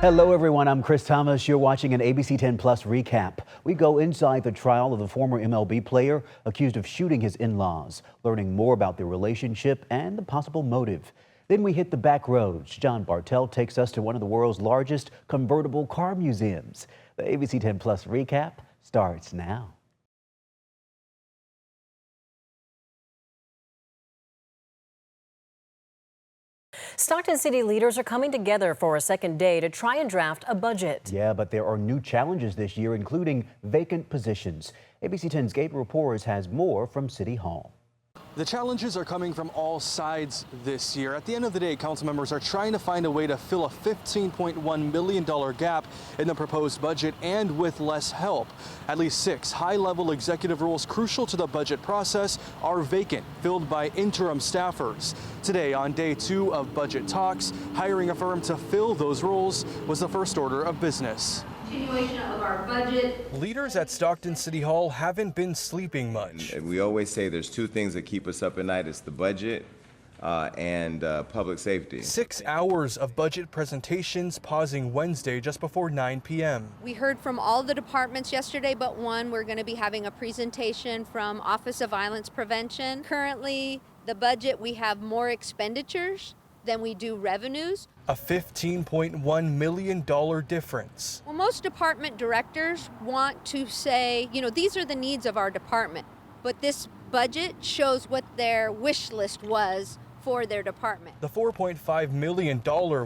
Hello everyone, I'm Chris Thomas. You're watching an ABC10 Plus recap. We go inside the trial of the former MLB player accused of shooting his in-laws, learning more about their relationship and the possible motive. Then we hit the back roads. John Bartel takes us to one of the world's largest convertible car museums. The ABC10 Plus recap starts now. Stockton City leaders are coming together for a second day to try and draft a budget. Yeah, but there are new challenges this year, including vacant positions. ABC10's Gabriel Porras has more from City Hall. The challenges are coming from all sides this year. At the end of the day, council members are trying to find a way to fill a $15.1 million gap in the proposed budget and with less help. At least 6 high-level executive roles crucial to the budget process are vacant, filled by interim staffers. Today, on day 2 of budget talks, hiring a firm to fill those roles was the first order of business. Continuation of our budget. Leaders at Stockton City Hall haven't been sleeping much. We always say there's 2 things that keep us up at night. It's the budget and public safety. 6 hours of budget presentations pausing Wednesday just before 9 p.m. We heard from all the departments yesterday but one. We're going to be having a presentation from Office of Violence Prevention. Currently, the budget, we have more expenditures than we do revenues. A $15.1 million difference. Well, most department directors want to say, these are the needs of our department, but this budget shows what their wish list was for their department. The $4.5 million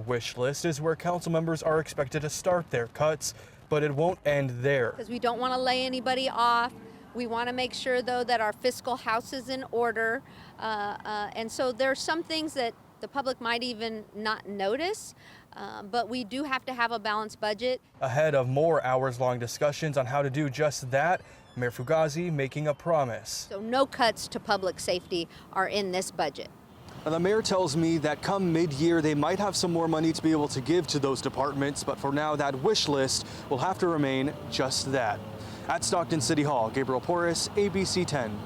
wish list is where council members are expected to start their cuts, but it won't end there. Because we don't want to lay anybody off. We want to make sure, though, that our fiscal house is in order. And so there are some things that the public might even not notice, but we do have to have a balanced budget. Ahead of more hours-long discussions on how to do just that, Mayor Fugazi making a promise. So no cuts to public safety are in this budget. Now, the mayor tells me that come mid-year, they might have some more money to be able to give to those departments, but for now, that wish list will have to remain just that. At Stockton City Hall, Gabriel Porras, ABC 10.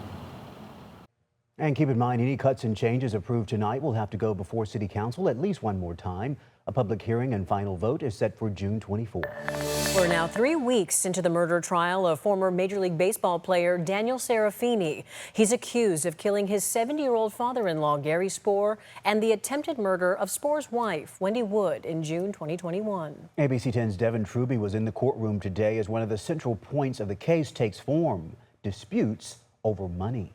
And keep in mind, any cuts and changes approved tonight will have to go before City Council at least one more time. A public hearing and final vote is set for June 24. We're now 3 weeks into the murder trial of former Major League Baseball player Daniel Saraphini. He's accused of killing his 70-year-old father-in-law, Gary Spoor, and the attempted murder of Spoor's wife, Wendy Wood, in June 2021. ABC 10's Devin Truby was in the courtroom today as one of the central points of the case takes form: disputes over money.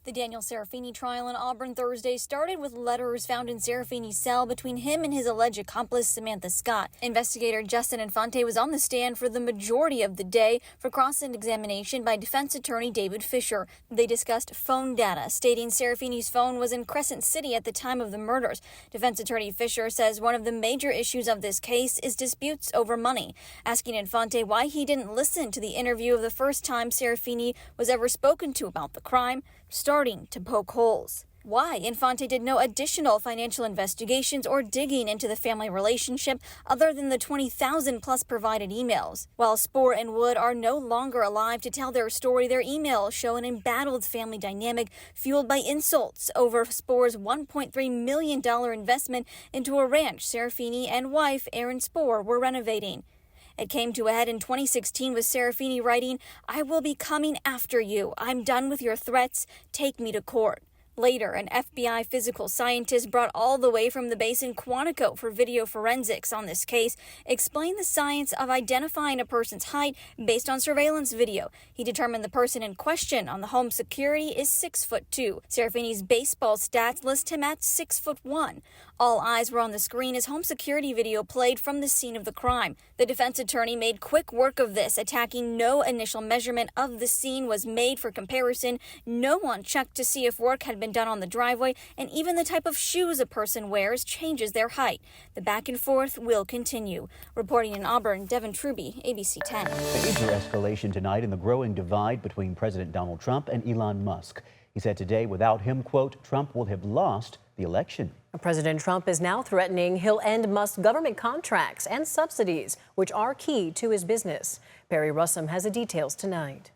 The Daniel Saraphini trial in Auburn Thursday started with letters found in Saraphini's cell between him and his alleged accomplice, Samantha Scott. Investigator Justin Infante was on the stand for the majority of the day for cross-examination by defense attorney David Fisher. They discussed phone data, stating Saraphini's phone was in Crescent City at the time of the murders. Defense attorney Fisher says one of the major issues of this case is disputes over money, asking Infante why he didn't listen to the interview of the first time Saraphini was ever spoken to about the crime, starting to poke holes. Why Infante did no additional financial investigations or digging into the family relationship other than the 20,000 plus provided emails. While Spoor and Wood are no longer alive to tell their story, their emails show an embattled family dynamic fueled by insults over Spoor's $1.3 million investment into a ranch Saraphini and wife Erin Spoor were renovating. It came to a head in 2016 with Saraphini writing, "I will be coming after you. I'm done with your threats. Take me to court." Later, an FBI physical scientist brought all the way from the base in Quantico for video forensics on this case explained the science of identifying a person's height based on surveillance video. He determined the person in question on the home security is 6'2". Saraphini's baseball stats list him at 6'1". All eyes were on the screen as home security video played from the scene of the crime. The defense attorney made quick work of this, attacking no initial measurement of the scene was made for comparison. No one checked to see if work had been done on the driveway, and even the type of shoes a person wears changes their height. The back and forth will continue. Reporting in Auburn, Devin Truby, ABC 10. Major escalation tonight in the growing divide between President Donald Trump and Elon Musk. He said today, without him, quote, Trump will have lost the election. President Trump is now threatening he'll end Musk's government contracts and subsidies, which are key to his business. Perry Russum has the details tonight.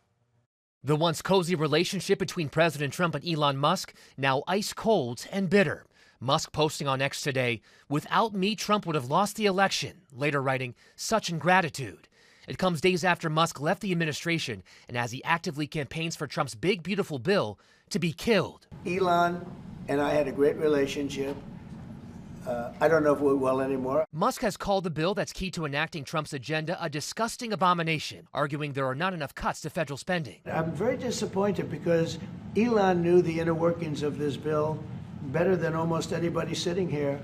The once cozy relationship between President Trump and Elon Musk now ice cold and bitter. Musk posting on X today, "Without me, Trump would have lost the election," later writing, "Such ingratitude." It comes days after Musk left the administration and as he actively campaigns for Trump's big, beautiful bill to be killed. Elon and I had a great relationship. I don't know if we're well anymore. Musk has called the bill that's key to enacting Trump's agenda a disgusting abomination, arguing there are not enough cuts to federal spending. I'm very disappointed because Elon knew the inner workings of this bill better than almost anybody sitting here,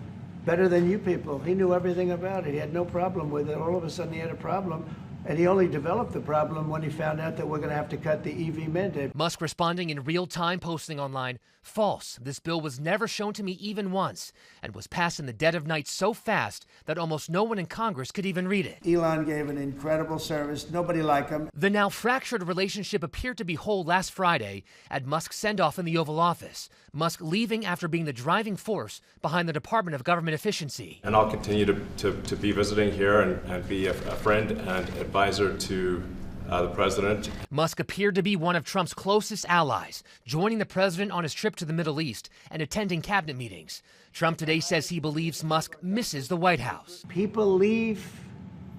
better than you people. He knew everything about it. He had no problem with it. All of a sudden he had a problem. And he only developed the problem when he found out that we're going to have to cut the EV mandate. Musk responding in real time, posting online, "False. This bill was never shown to me even once and was passed in the dead of night so fast that almost no one in Congress could even read it." Elon gave an incredible service. Nobody liked him. The now fractured relationship appeared to be whole last Friday at Musk's send-off in the Oval Office. Musk leaving after being the driving force behind the Department of Government Efficiency. And I'll continue to be visiting here and be a friend and advisor to the president. Musk appeared to be one of Trump's closest allies, joining the president on his trip to the Middle East and attending cabinet meetings. Trump today says he believes Musk misses the White House. People leave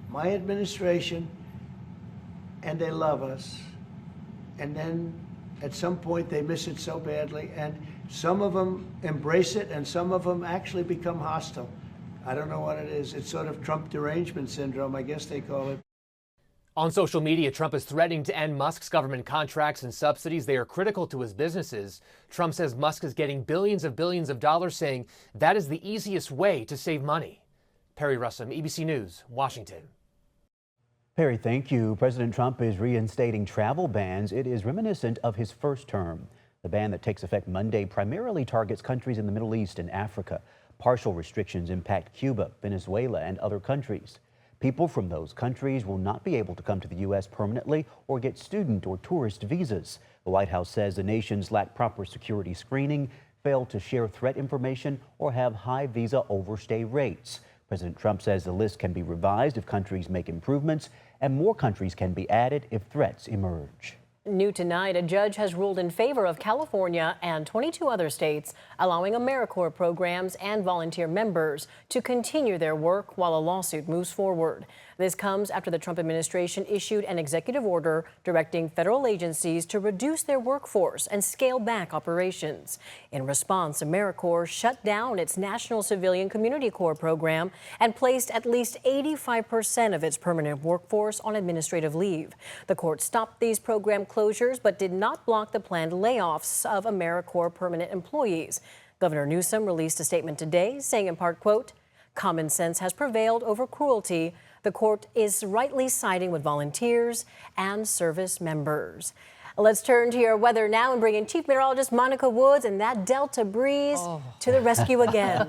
my administration and they love us. And then at some point they miss it so badly. And some of them embrace it and some of them actually become hostile. I don't know what it is. It's sort of Trump derangement syndrome, I guess they call it. On social media, Trump is threatening to end Musk's government contracts and subsidies. They are critical to his businesses. Trump says Musk is getting billions of dollars, saying that is the easiest way to save money. Perry Russum, ABC News, Washington. Perry, thank you. President Trump is reinstating travel bans. It is reminiscent of his first term. The ban that takes effect Monday primarily targets countries in the Middle East and Africa. Partial restrictions impact Cuba, Venezuela, and other countries. People from those countries will not be able to come to the U.S. permanently or get student or tourist visas. The White House says the nations lack proper security screening, fail to share threat information, or have high visa overstay rates. President Trump says the list can be revised if countries make improvements, and more countries can be added if threats emerge. New tonight, a judge has ruled in favor of California and 22 other states, allowing AmeriCorps programs and volunteer members to continue their work while a lawsuit moves forward. This comes after the Trump administration issued an executive order directing federal agencies to reduce their workforce and scale back operations. In response, AmeriCorps shut down its National Civilian Community Corps program and placed at least 85% of its permanent workforce on administrative leave. The court stopped these program closures but did not block the planned layoffs of AmeriCorps permanent employees. Governor Newsom released a statement today saying in part, quote, "Common sense has prevailed over cruelty. The court is rightly siding with volunteers and service members." Let's turn to your weather now and bring in Chief Meteorologist Monica Woods and that Delta breeze to the rescue again.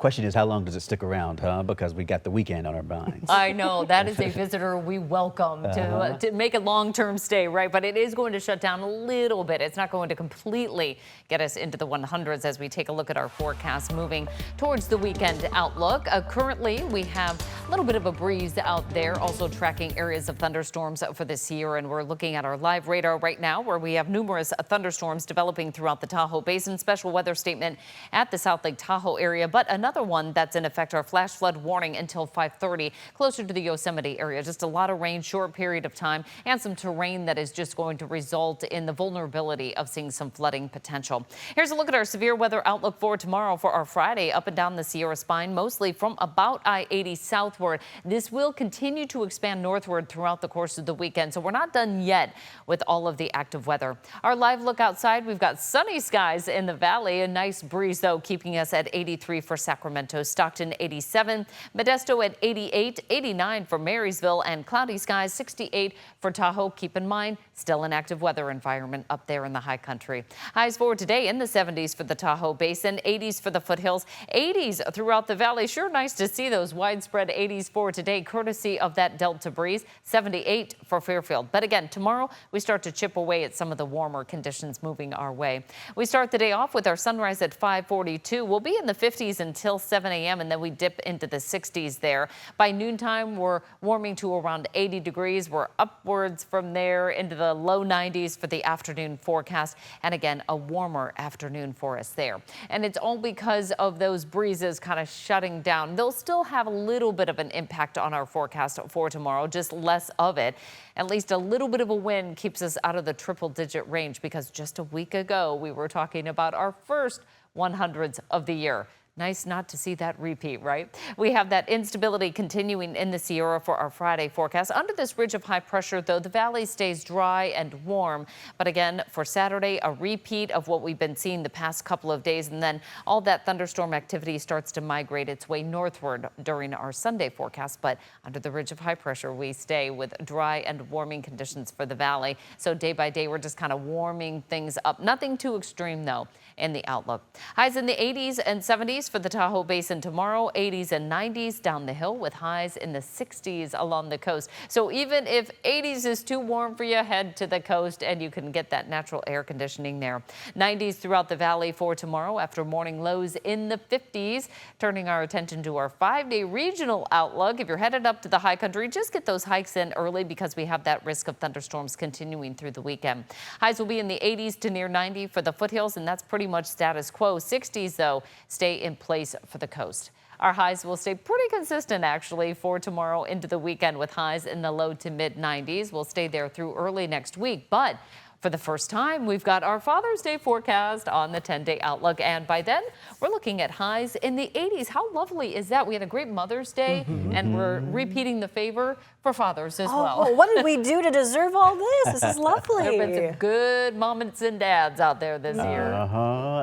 Question is, how long does it stick around, huh? Because we got the weekend on our minds. I know, that is a visitor we welcome to make a long-term stay, right? But it is going to shut down a little bit. It's not going to completely get us into the 100s as we take a look at our forecast moving towards the weekend outlook. Currently, we have a little bit of a breeze out there, also tracking areas of thunderstorms for this year. And we're looking at our live radar right now where we have numerous thunderstorms developing throughout the Tahoe Basin. Special weather statement at the South Lake Tahoe area, but another one that's in effect, our flash flood warning until 5:30 closer to the Yosemite area. Just a lot of rain, short period of time, and some terrain that is just going to result in the vulnerability of seeing some flooding potential. Here's a look at our severe weather outlook for tomorrow for our Friday. Up and down the Sierra Spine, mostly from about I-80 southward. This will continue to expand northward throughout the course of the weekend, so we're not done yet with all of the active weather. Our live look outside, we've got sunny skies in the valley. A nice breeze, though, keeping us at 83 for Sacramento, Stockton 87, Modesto at 88, 89 for Marysville, and cloudy skies 68 for Tahoe. Keep in mind, still an active weather environment up there in the high country. Highs for today in the 70s for the Tahoe Basin, 80s for the foothills, 80s throughout the valley. Sure nice to see those widespread 80s for today, courtesy of that Delta breeze, 78 for Fairfield. But again, tomorrow we start to chip away at some of the warmer conditions moving our way. We start the day off with our sunrise at 5:42. We'll be in the 50s until 7 a.m. and then we dip into the 60s there. By noontime, we're warming to around 80 degrees. We're upwards from there into the low 90s for the afternoon forecast. And again, a warmer afternoon for us there. And it's all because of those breezes kind of shutting down. They'll still have a little bit of an impact on our forecast for tomorrow, just less of it. At least a little bit of a wind keeps us out of the triple-digit range because just a week ago we were talking about our first 100s of the year. Nice not to see that repeat, right? We have that instability continuing in the Sierra for our Friday forecast. Under this ridge of high pressure, though, the valley stays dry and warm. But again, for Saturday, a repeat of what we've been seeing the past couple of days. And then all that thunderstorm activity starts to migrate its way northward during our Sunday forecast. But under the ridge of high pressure, we stay with dry and warming conditions for the valley. So day by day, we're just kind of warming things up. Nothing too extreme, though, in the outlook. Highs in the 80s and 70s for the Tahoe Basin tomorrow, 80s and 90s down the hill with highs in the 60s along the coast. So even if 80s is too warm for you, head to the coast and you can get that natural air conditioning there. 90s throughout the valley for tomorrow after morning lows in the 50s. Turning our attention to our 5-day regional outlook. If you're headed up to the high country, just get those hikes in early because we have that risk of thunderstorms continuing through the weekend. Highs will be in the 80s to near 90 for the foothills, and that's pretty much status quo. 60s, though, stay in place for the coast. Our highs will stay pretty consistent, actually, for tomorrow into the weekend with highs in the low to mid 90s. We'll stay there through early next week. But for the first time, we've got our Father's Day forecast on the 10-day outlook. And by then, we're looking at highs in the 80s. How lovely is that? We had a great Mother's Day, and we're repeating the favor for fathers as well. Oh, what did we do to deserve all this? This is lovely. There have been some good moms and dads out there this year.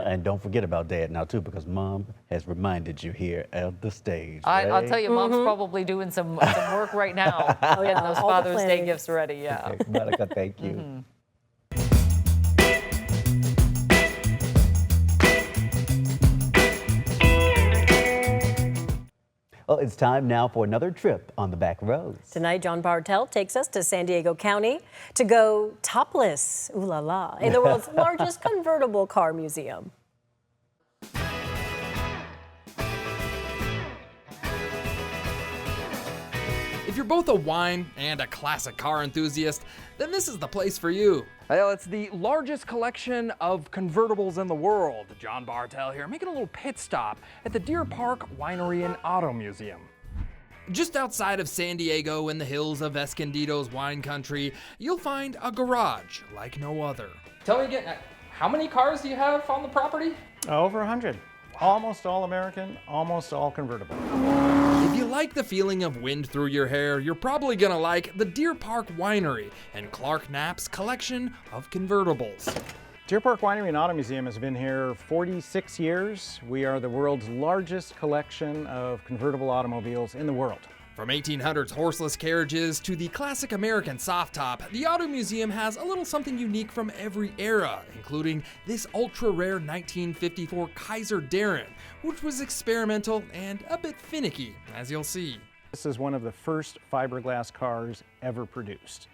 And don't forget about Dad now, too, because Mom has reminded you here at the stage. I'll tell you, Mom's probably doing some work right now. Getting those Father's Day gifts ready, yeah. Okay, Monica, thank you. Well, it's time now for another trip on the back roads. Tonight, John Bartel takes us to San Diego County to go topless, ooh la la, in the world's largest convertible car museum. If you're both a wine and a classic car enthusiast, then this is the place for you. Well, it's the largest collection of convertibles in the world. John Bartel here, making a little pit stop at the Deer Park Winery and Auto Museum. Just outside of San Diego in the hills of Escondido's wine country, you'll find a garage like no other. Tell me again, how many cars do you have on the property? Over 100. Almost all American, almost all convertible. If you like the feeling of wind through your hair, you're probably gonna like the Deer Park Winery and Clark Knapp's collection of convertibles. Deer Park Winery and Auto Museum has been here 46 years. We are the world's largest collection of convertible automobiles in the world. From 1800s horseless carriages to the classic American soft top, the Auto Museum has a little something unique from every era, including this ultra-rare 1954 Kaiser Darren, which was experimental and a bit finicky, as you'll see. This is one of the first fiberglass cars ever produced.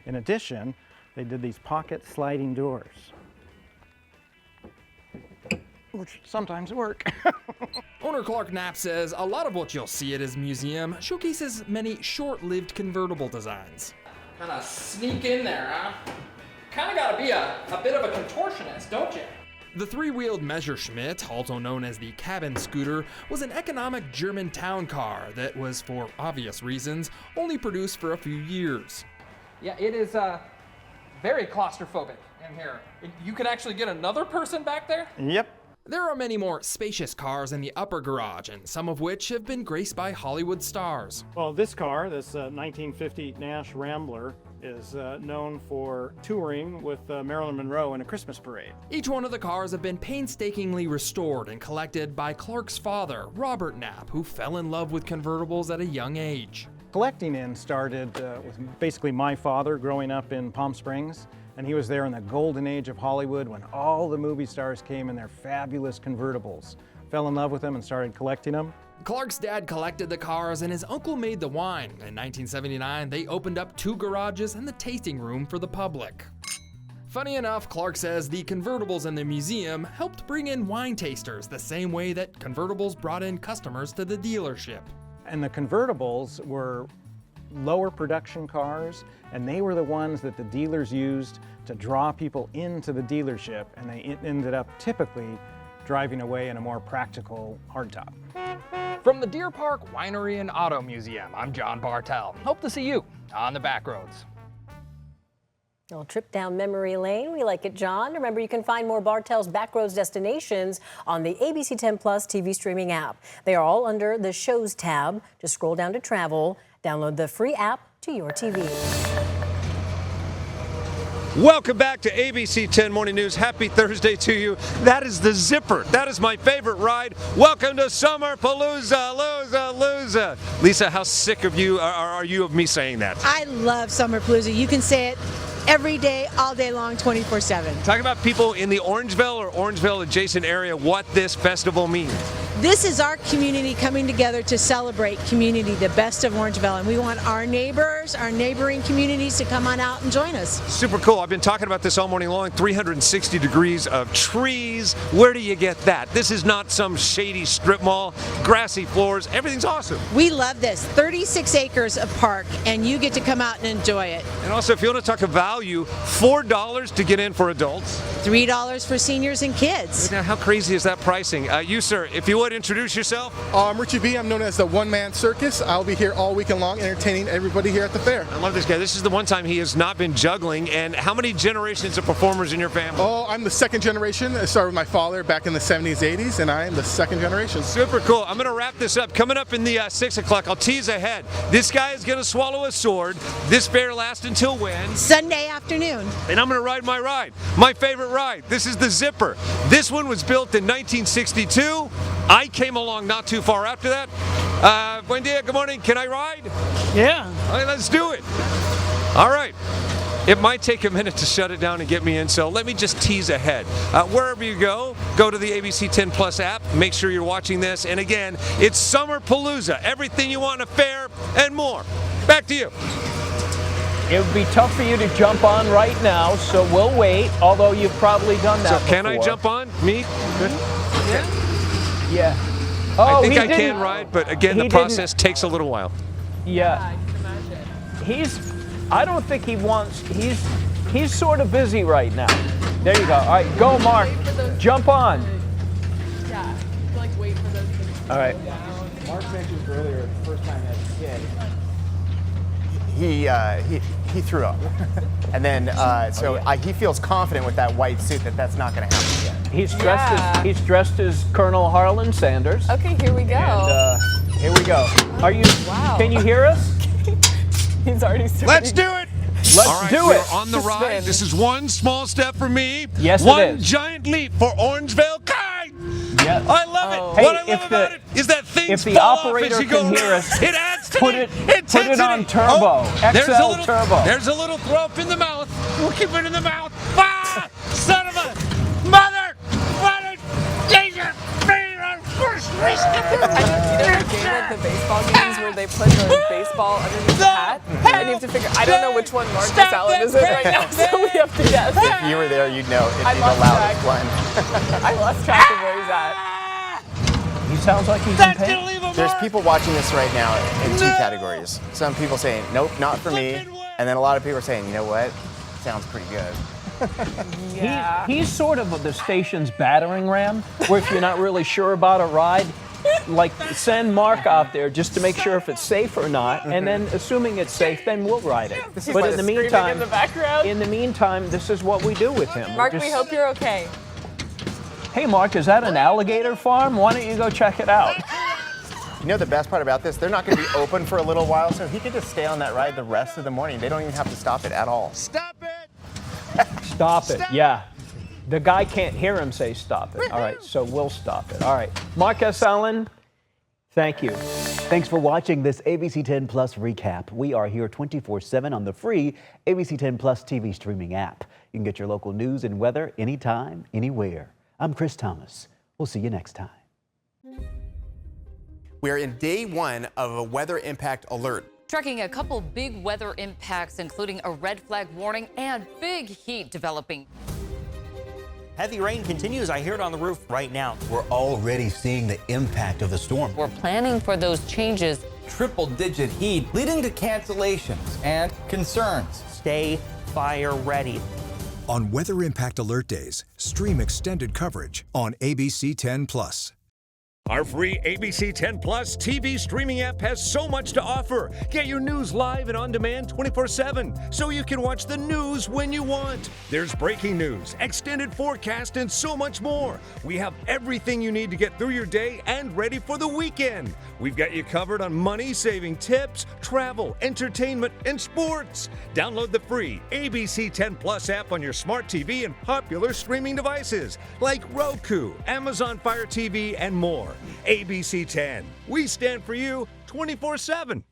In addition, they did these pocket sliding doors, which sometimes work. Owner Clark Knapp says a lot of what you'll see at his museum showcases many short-lived convertible designs. Kind of sneak in there, huh? Kind of got to be a bit of a contortionist, don't you? The three-wheeled Messerschmitt, also known as the cabin scooter, was an economic German town car that was, for obvious reasons, only produced for a few years. Yeah, it is very claustrophobic in here. You can actually get another person back there? Yep. There are many more spacious cars in the upper garage, and some of which have been graced by Hollywood stars. Well, this car, this 1950 Nash Rambler, is known for touring with Marilyn Monroe in a Christmas parade. Each one of the cars have been painstakingly restored and collected by Clark's father, Robert Knapp, who fell in love with convertibles at a young age. Collecting in started with basically my father growing up in Palm Springs. And he was there in the golden age of Hollywood when all the movie stars came in their fabulous convertibles. Fell in love with them and started collecting them. Clark's dad collected the cars and his uncle made the wine. In 1979, they opened up 2 garages and the tasting room for the public. Funny enough, Clark says the convertibles in the museum helped bring in wine tasters the same way that convertibles brought in customers to the dealership. And the convertibles were lower production cars, and they were the ones that the dealers used to draw people into the dealership, and they ended up typically driving away in a more practical hardtop. From the Deer Park Winery and Auto Museum, I'm John Bartel. Hope to see you on the back roads. A little trip down memory lane. We like it, John. Remember, you can find more Bartel's Backroads destinations on the ABC10 Plus TV streaming app. They are all under the Shows tab. Just scroll down to Travel. Download the free app to your TV. Welcome back to ABC 10 Morning News. Happy Thursday to you. That is the Zipper. That is my favorite ride. Welcome to Summer Palooza, Loza. Lisa, how sick of you are you of me saying that? I love Summer Palooza. You can say it every day, all day long, 24/7. Talk about people in the Orangeville or Orangeville adjacent area, what this festival means. This is our community coming together to celebrate community, the best of Orangeville, and we want our neighbors, our neighboring communities to come on out and join us. Super cool. I've been talking about this all morning long. 360 degrees of trees. Where do you get that? This is not some shady strip mall, grassy floors. Everything's awesome. We love this. 36 acres of park, and you get to come out and enjoy it. And also, if you want to talk about value, $4 to get in for adults. $3 for seniors and kids. Now, how crazy is that pricing? You, sir, if you would introduce yourself. I'm Richie B. I'm known as the one-man circus. I'll be here all weekend long entertaining everybody here at the fair. I love this guy. This is the one time he has not been juggling. And how many generations of performers in your family? Oh, I'm the second generation. I started with my father back in the 70s, 80s, and I am the second generation. Super cool. I'm going to wrap this up. Coming up in the 6 o'clock, I'll tease ahead. This guy is going to swallow a sword. This fair lasts until when? Sunday afternoon. And I'm going to ride my ride. My favorite ride. This is the Zipper. This one was built in 1962. I came along not too far after that. Buen dia, good morning. Can I ride? Yeah. All right, let's do it. All right. It might take a minute to shut it down and get me in, so let me just tease ahead. Wherever you go to the ABC 10 Plus app. Make sure you're watching this. And again, it's Summer Palooza. Everything you want in a fair and more. Back to you. It would be tough for you to jump on right now, so we'll wait, although you've probably done that So can before. I jump on? Me? Yeah. I Oh, think he I can didn't- ride, but again, he the process takes a little while. Yeah. I don't think he wants, he's sort of busy right now. There you go. All right, go, Mark. Jump on. Yeah, like wait for those things. All right. Mark mentioned earlier, the first time as a kid, he threw up, and then he feels confident with that white suit that that's not going to happen yet. He's dressed as Colonel Harlan Sanders. Okay, here we go. And, here we go. Are you? Wow. Can you hear us? He's already starting. Let's do it. Let's All right, do we're it. on the ride. This is one small step for me. Yes, it one is. giant leap for Orangeville. Yeah. I love it. Hey, What I love about it is that things if the fall off operator as you go can hear around. us, It adds to put the it on intensity. turbo. There's a XL little turbo. There's a little throw up in the mouth. We'll keep it in the mouth. Ah! Son of a mother! What a danger! First risk. You know the game like the baseball games where they put the baseball underneath the hat? And you have to figure, I don't know which one Mark Allen is in right now, so we have to guess. If you were there, you'd know it'd I be the lost loudest track. one. I lost track of where he's at. He sounds like he's in pain. There's people watching this right now in two categories. Some people saying, nope, not for me. And then a lot of people are saying, you know what? Sounds pretty good. Yeah. He's sort of the station's battering ram, where if you're not really sure about a ride, like send Mark out there just to make sure if it's safe or not, and then assuming it's safe, then we'll ride it. But in the meantime, in the meantime, this is what we do with him. Mark, we hope you're okay. Hey, Mark, is that an alligator farm? Why don't you go check it out? You know the best part about this? They're not going to be open for a little while, so he could just stay on that ride the rest of the morning. They don't even have to stop it at all. Stop it! Stop it, yeah. The guy can't hear him say stop it. All right, so we'll stop it. All right. Mark S. Allen, thank you. Thanks for watching this ABC 10 Plus recap. We are here 24/7 on the free ABC 10 Plus TV streaming app. You can get your local news and weather anytime, anywhere. I'm Chris Thomas. We'll see you next time. We are in day one of a weather impact alert. Tracking a couple big weather impacts, including a red flag warning and big heat developing. Heavy rain continues. I hear it on the roof right now. We're already seeing the impact of the storm. We're planning for those changes. Triple-digit heat leading to cancellations and concerns. Stay fire ready. On Weather Impact Alert Days, stream extended coverage on ABC10 Plus. Our free ABC10 Plus TV streaming app has so much to offer. Get your news live and on demand 24/7, so you can watch the news when you want. There's breaking news, extended forecast, and so much more. We have everything you need to get through your day and ready for the weekend. We've got you covered on money-saving tips, travel, entertainment, and sports. Download the free ABC10 Plus app on your smart TV and popular streaming devices like Roku, Amazon Fire TV, and more. ABC10. We stand for you 24/7.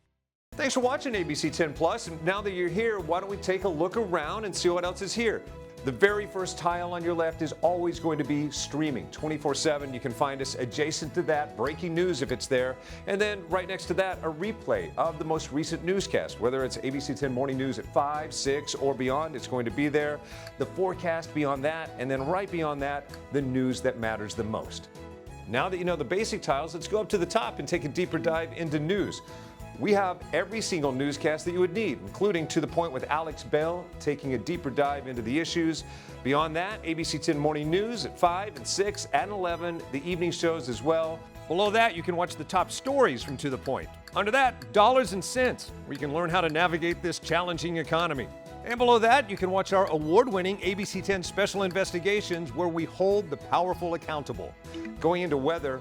Thanks for watching ABC10 Plus. And now that you're here, why don't we take a look around and see what else is here? The very first tile on your left is always going to be streaming 24/7. You can find us adjacent to that, breaking news if it's there. And then right next to that, a replay of the most recent newscast. Whether it's ABC10 Morning News at 5, 6, or beyond, it's going to be there. The forecast beyond that, and then right beyond that, the news that matters the most. Now that you know the basic tiles, let's go up to the top and take a deeper dive into news. We have every single newscast that you would need, including To the Point with Alex Bell, taking a deeper dive into the issues. Beyond that, ABC10 Morning News at 5 and 6 and 11, the evening shows as well. Below that, you can watch the top stories from To the Point. Under that, Dollars and Cents, where you can learn how to navigate this challenging economy. And below that, you can watch our award-winning ABC10 Special Investigations, where we hold the powerful accountable. Going into weather,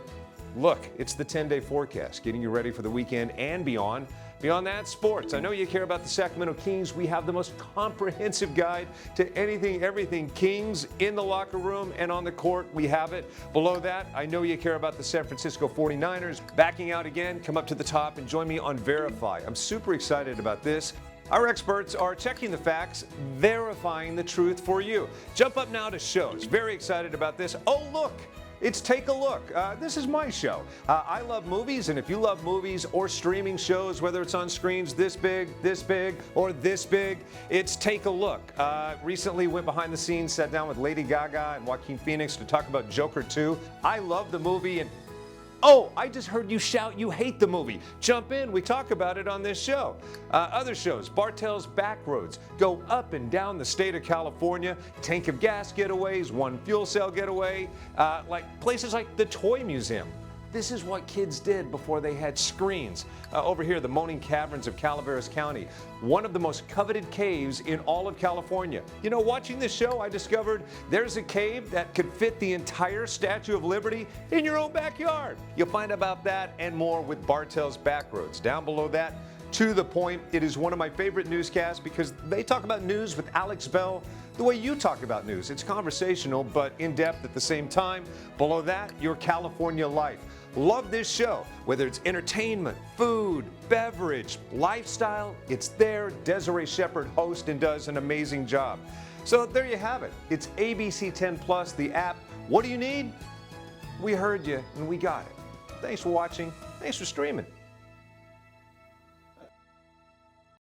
look, it's the 10-day forecast, getting you ready for the weekend and beyond. Beyond that, sports. I know you care about the Sacramento Kings. We have the most comprehensive guide to anything, everything Kings in the locker room and on the court. We have it. Below that, I know you care about the San Francisco 49ers. Backing out again, come up to the top and join me on Verify. I'm super excited about this. Our experts are checking the facts, verifying the truth for you. Jump up now to shows. Very excited about this. Oh, look. It's Take a Look. This is my show. I love movies, and if you love movies or streaming shows, whether it's on screens this big, or this big, it's Take a Look. Recently went behind the scenes, sat down with Lady Gaga and Joaquin Phoenix to talk about Joker 2. I love the movie, and oh, I just heard you shout you hate the movie. Jump in, we talk about it on this show. Other shows, Bartell's Backroads, go up and down the state of California, tank of gas getaways, one fuel cell getaway, like places like the Toy Museum. This is what kids did before they had screens. Over here, the Moaning Caverns of Calaveras County, one of the most coveted caves in all of California. You know, watching this show, I discovered there's a cave that could fit the entire Statue of Liberty in your own backyard. You'll find about that and more with Bartell's Backroads. Down below that, To the Point. It is one of my favorite newscasts because they talk about news with Alex Bell the way you talk about news. It's conversational, but in-depth at the same time. Below that, Your California Life. Love this show. Whether it's entertainment, food, beverage, lifestyle, it's there. Desiree Shepherd hosts and does an amazing job. So there you have it. It's ABC10 Plus, the app. What do you need? We heard you and we got it. Thanks for watching. Thanks for streaming.